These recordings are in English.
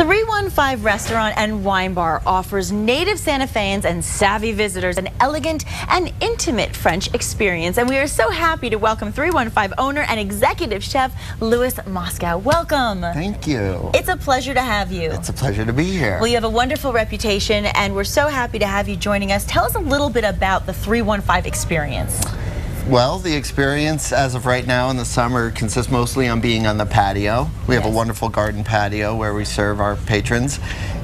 315 Restaurant and Wine Bar offers native Santa Feans and savvy visitors an elegant and intimate French experience. And we are so happy to welcome 315 owner and executive chef Louis Moskow. Welcome. Thank you. It's a pleasure to have you. It's a pleasure to be here. Well, you have a wonderful reputation, and we're so happy to have you joining us. Tell us a little bit about the 315 experience. Well, the experience as of right now in the summer consists mostly on being on the patio. We have a wonderful garden patio where we serve our patrons.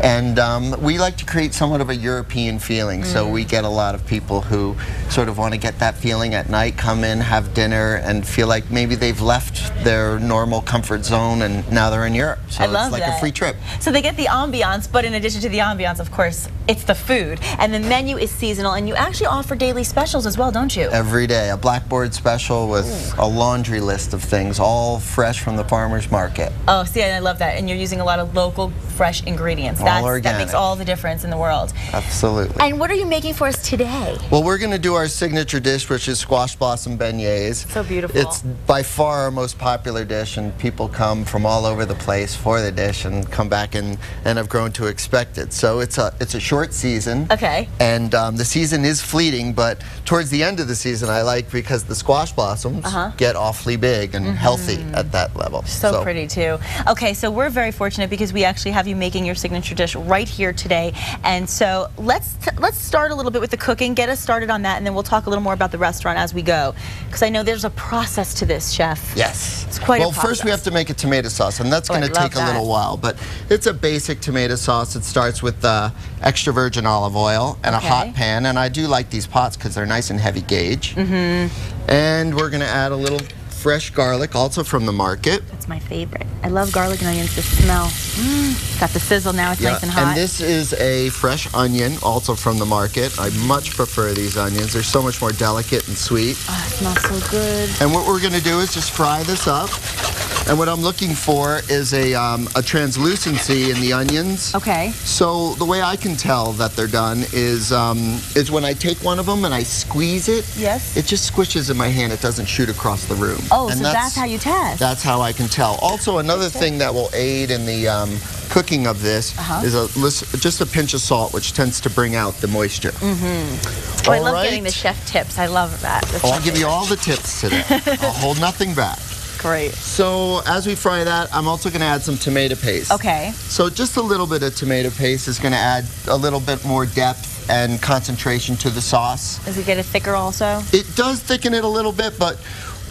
And we like to create somewhat of a European feeling. So we get a lot of people who sort of want to get that feeling at night, come in, have dinner, and feel like maybe they've left their normal comfort zone and now they're in Europe. So it's like a free trip. So they get the ambiance, but in addition to the ambiance, of course, it's the food. And the menu is seasonal, and you actually offer daily specials as well, don't you? Every day. A blackboard special with a laundry list of things, all fresh from the farmer's market. Oh, see, I love that. And you're using a lot of local, fresh ingredients. That makes all the difference in the world. Absolutely. And what are you making for us today? Well, we're going to do our signature dish, which is squash blossom beignets. So beautiful. It's by far our most popular dish, and people come from all over the place for the dish and come back and have grown to expect it. So it's a short season. Okay. And the season is fleeting, but towards the end of the season, I like because the squash blossoms get awfully big and healthy at that level. So pretty too. Okay, so we're very fortunate because we actually have you making your signature dish right here today. And so let's start a little bit with the cooking. Get us started on that, and then we'll talk a little more about the restaurant as we go. Because I know there's a process to this, Chef. Yes. It's quite a process. Well, first we have to make a tomato sauce, and that's going to take a little while. But it's a basic tomato sauce. It starts with extra virgin olive oil and a hot pan. And I do like these pots because they're nice and heavy gauge. And we're going to add a little fresh garlic, also from the market. That's my favorite. I love garlic and onions. The smell. Got the sizzle now. It's nice and hot. And this is a fresh onion, also from the market. I much prefer these onions. They're so much more delicate and sweet. Oh, it smells so good. And what we're going to do is just fry this up. And what I'm looking for is a translucency in the onions. Okay. So the way I can tell that they're done is when I take one of them and I squeeze it. Yes. It just squishes in my hand. It doesn't shoot across the room. Oh, and so that's how you test. That's how I can tell. Also, another thing that will aid in the cooking of this is just a pinch of salt, which tends to bring out the moisture. Oh, I love getting the chef tips. I love that. I'll give you all the tips today. I'll hold nothing back. Great. So as we fry that, I'm also going to add some tomato paste. Okay. So just a little bit of tomato paste is going to add a little bit more depth and concentration to the sauce. Does it get it thicker also? It does thicken it a little bit, but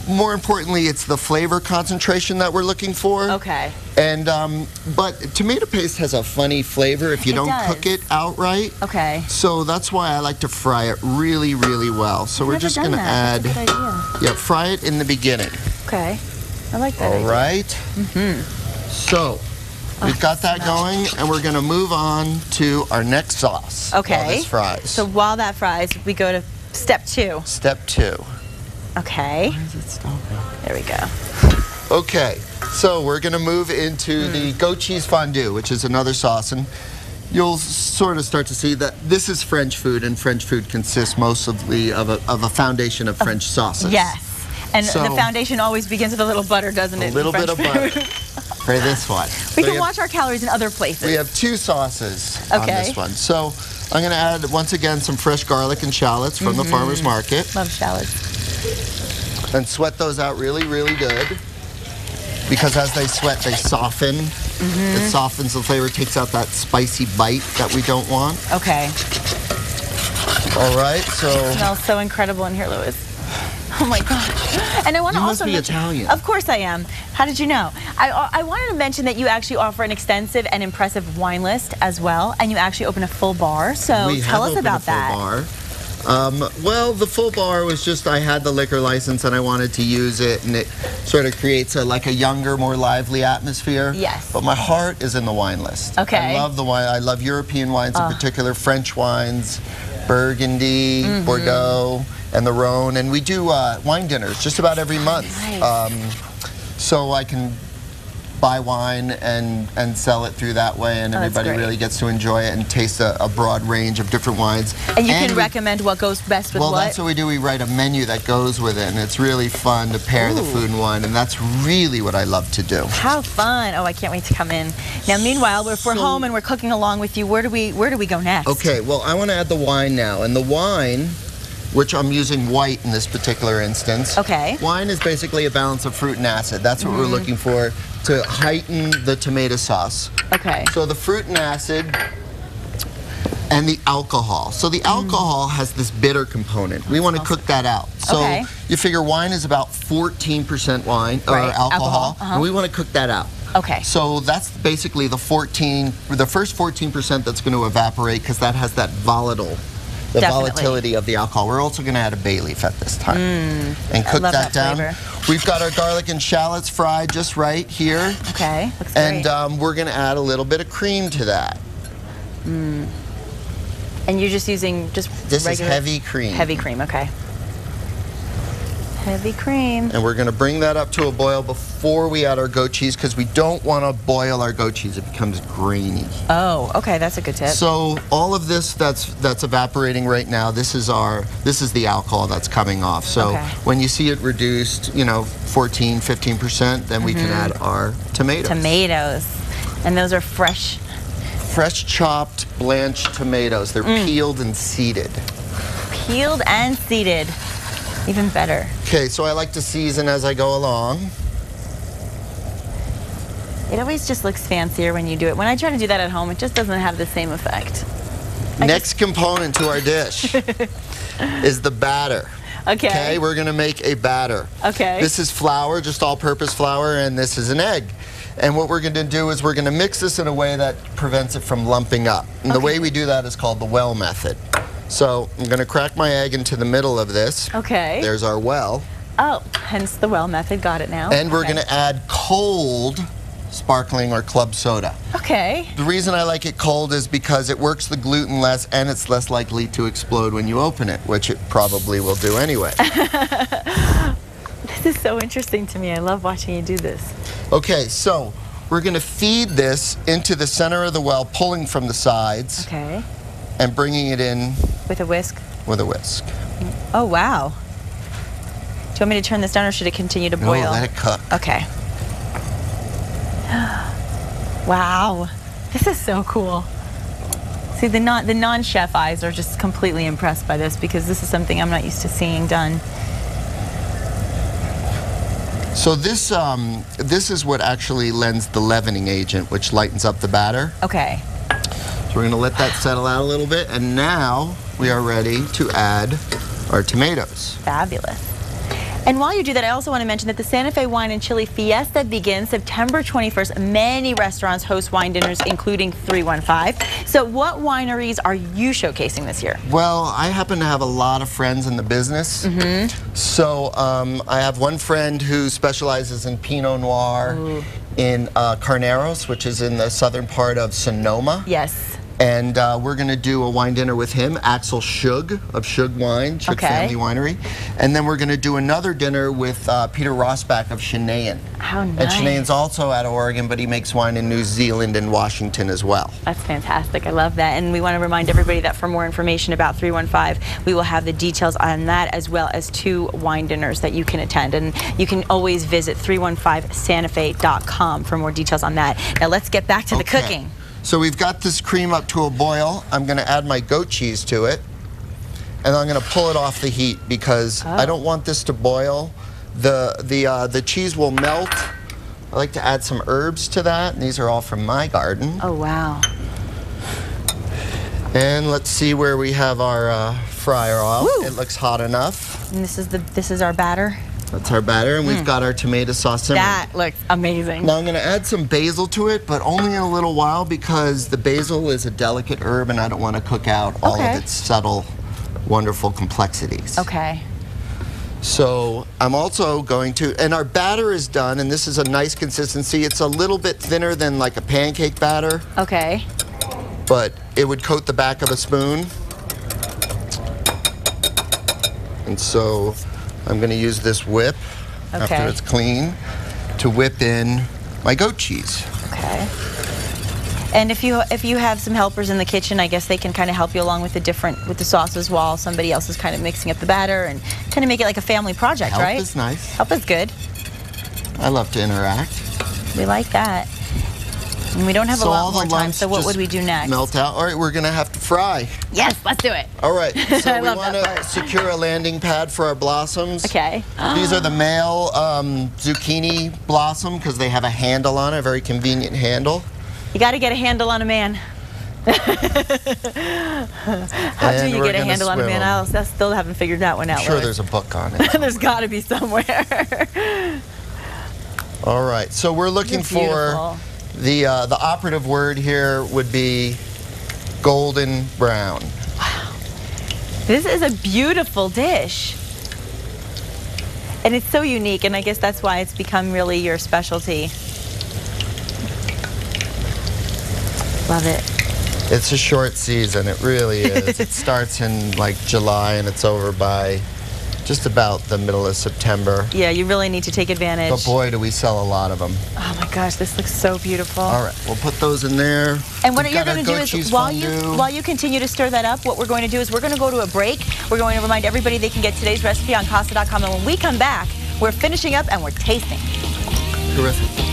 more importantly, it's the flavor concentration that we're looking for. Okay. And but tomato paste has a funny flavor if you don't cook it outright. Okay. So that's why I like to fry it really, really well. So we're just going to add. That's a good idea. Yeah, fry it in the beginning. Okay. I like that. All right. So we've got that going, and we're going to move on to our next sauce. Okay. While this fries. So while that fries, we go to step 2. Step 2. Okay. Why is it stopping? There we go. Okay. So we're going to move into the Goat Cheese Fondue, which is another sauce, and you'll sort of start to see that this is French food, and French food consists mostly of a foundation of French sauces. Yes. And the foundation always begins with a little butter, doesn't it? A little bit of butter for this one. We can watch our calories in other places. We have 2 sauces on this one. So I'm going to add, once again, some fresh garlic and shallots from the farmer's market. Love shallots. And sweat those out really, really good. Because as they sweat, they soften. It softens the flavor, takes out that spicy bite that we don't want. Okay. All right, so... It smells so incredible in here, Louis. Oh my gosh. And I want to also mention, Italian. Of course I am. How did you know? I wanted to mention that you actually offer an extensive and impressive wine list as well, and you actually open a full bar. So tell us about that. Well, the full bar was just I had the liquor license and I wanted to use it, and it sort of creates like a younger, more lively atmosphere. Yes. But my heart is in the wine list. Okay. I love the wine. I love European wines in particular, French wines, Burgundy, Bordeaux, and the Rhone, and we do wine dinners just about every month. Nice. So I can buy wine and sell it through that way, and everybody really gets to enjoy it and taste a broad range of different wines. And you can recommend what goes best with what? Well, that's what we do. We write a menu that goes with it, and it's really fun to pair the food and wine, and that's really what I love to do. How fun. Oh, I can't wait to come in. Now, meanwhile, if we're home and we're cooking along with you, where do we go next? Okay, well, I want to add the wine now, and the wine, which I'm using white in this particular instance. Okay. Wine is basically a balance of fruit and acid. That's what we're looking for to heighten the tomato sauce. Okay. So the fruit and acid and the alcohol. So the alcohol has this bitter component. We want to cook that out. So you figure wine is about 14% wine or alcohol, and we want to cook that out. Okay. So that's basically the first 14% that's going to evaporate because that has that volatility of the alcohol. We're also going to add a bay leaf at this time and cook that down. Flavor. We've got our garlic and shallots fried just right here. Okay, looks great. And we're going to add a little bit of cream to that. And you're just using this regular? Is heavy cream. Heavy cream, okay. Heavy cream. And we're going to bring that up to a boil before we add our goat cheese because we don't want to boil our goat cheese. It becomes grainy. Oh, okay, that's a good tip. So all of this that's evaporating right now, this is the alcohol that's coming off. So when you see it reduced, 14, 15%, then we can add our tomatoes. Tomatoes. And those are fresh? Fresh chopped blanched tomatoes. They're peeled and seeded. Peeled and seeded. Even better. Okay, so I like to season as I go along. It always just looks fancier when you do it. When I try to do that at home, it just doesn't have the same effect. Next component to our dish is the batter. Okay. Okay, we're gonna make a batter. Okay. This is flour, just all-purpose flour, and this is an egg. And what we're gonna do is we're gonna mix this in a way that prevents it from lumping up. And the way we do that is called the well method. So I'm going to crack my egg into the middle of this. Okay. There's our well. Oh, hence the well method. Got it now. And we're going to add cold sparkling or club soda. Okay. The reason I like it cold is because it works the gluten less and it's less likely to explode when you open it, which it probably will do anyway. This is so interesting to me. I love watching you do this. Okay, so we're going to feed this into the center of the well, pulling from the sides. Okay. And bringing it in with a whisk? With a whisk. Oh, wow. Do you want me to turn this down or should it continue to boil? No, let it cook. Okay. Wow. This is so cool. See, the non-chef eyes are just completely impressed by this because this is something I'm not used to seeing done. So this is what actually lends the leavening agent, which lightens up the batter. Okay. So we're going to let that settle out a little bit, and now we are ready to add our tomatoes. Fabulous. And while you do that, I also want to mention that the Santa Fe Wine and Chili Fiesta begins September 21st. Many restaurants host wine dinners, including 315. So what wineries are you showcasing this year? Well, I happen to have a lot of friends in the business. So I have one friend who specializes in Pinot Noir in Carneros, which is in the southern part of Sonoma. Yes. And we're going to do a wine dinner with him, Axel Shug of Shug Wine, Shug Family Winery. And then we're going to do another dinner with Peter Rosbach of Chenayan. How nice. And Chenayan's also out of Oregon, but he makes wine in New Zealand and Washington as well. That's fantastic. I love that. And we want to remind everybody that for more information about 315, we will have the details on that as well as 2 wine dinners that you can attend. And you can always visit 315santafe.com for more details on that. Now let's get back to the cooking. So we've got this cream up to a boil. I'm going to add my goat cheese to it, and I'm going to pull it off the heat because I don't want this to boil. The cheese will melt. I like to add some herbs to that, and these are all from my garden. Oh, wow. And let's see where we have our fryer oil. Woo. It looks hot enough. And this is our batter? That's our batter, and we've got our tomato sauce simmering. That looks amazing. Now I'm going to add some basil to it, but only in a little while because the basil is a delicate herb and I don't want to cook out all of its subtle, wonderful complexities. Okay. So I'm also going to, and our batter is done, and this is a nice consistency. It's a little bit thinner than like a pancake batter. Okay. But it would coat the back of a spoon. And so I'm going to use this whip after it's clean to whip in my goat cheese. Okay. And if you have some helpers in the kitchen, I guess they can kind of help you along with the sauces while somebody else is kind of mixing up the batter and kind of make it like a family project, right? Help is nice. Help is good. I love to interact. We like that. And we don't have a lot more time, so what would we do next? Melt out. All right, we're going to have to fry. Yes, let's do it. All right, so we want to secure a landing pad for our blossoms. Okay. These are the male zucchini blossom because they have a handle on it, a very convenient handle. You got to get a handle on a man. How do you get a handle on a man? I still haven't figured that one out. I'm sure there's a book on it. There's got to be somewhere. All right, so we're looking for the operative word here would be golden brown. Wow, this is a beautiful dish, and it's so unique, and I guess that's why it's become really your specialty. Love it. It's a short season, it really is. It starts in like July and it's over by just about the middle of September. Yeah, you really need to take advantage. But boy, do we sell a lot of them. Oh my gosh, this looks so beautiful. All right, we'll put those in there. And what you're going to do is, while you continue to stir that up, what we're going to do is we're going to go to a break. We're going to remind everybody they can get today's recipe on casa.com. And when we come back, we're finishing up and we're tasting. Terrific.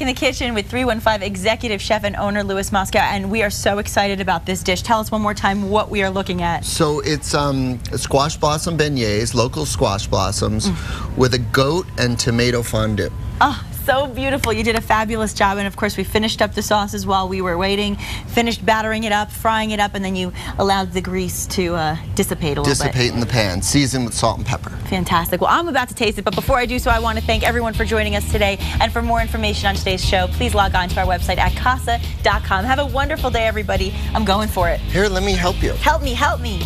In the kitchen with 315 executive chef and owner Louis Moskow, and we are so excited about this dish. Tell us one more time what we are looking at. So it's squash blossom beignets, local squash blossoms, with a goat and tomato fondue. Oh, so beautiful. You did a fabulous job, and of course we finished up the sauces while we were waiting, finished battering it up, frying it up, and then you allowed the grease to dissipate a little bit. Dissipate in the pan, seasoned with salt and pepper. Fantastic. Well, I'm about to taste it, but before I do so, I want to thank everyone for joining us today, and for more information on today's show, please log on to our website at casa.com. Have a wonderful day, everybody. I'm going for it. Here, let me help you. Help me, help me.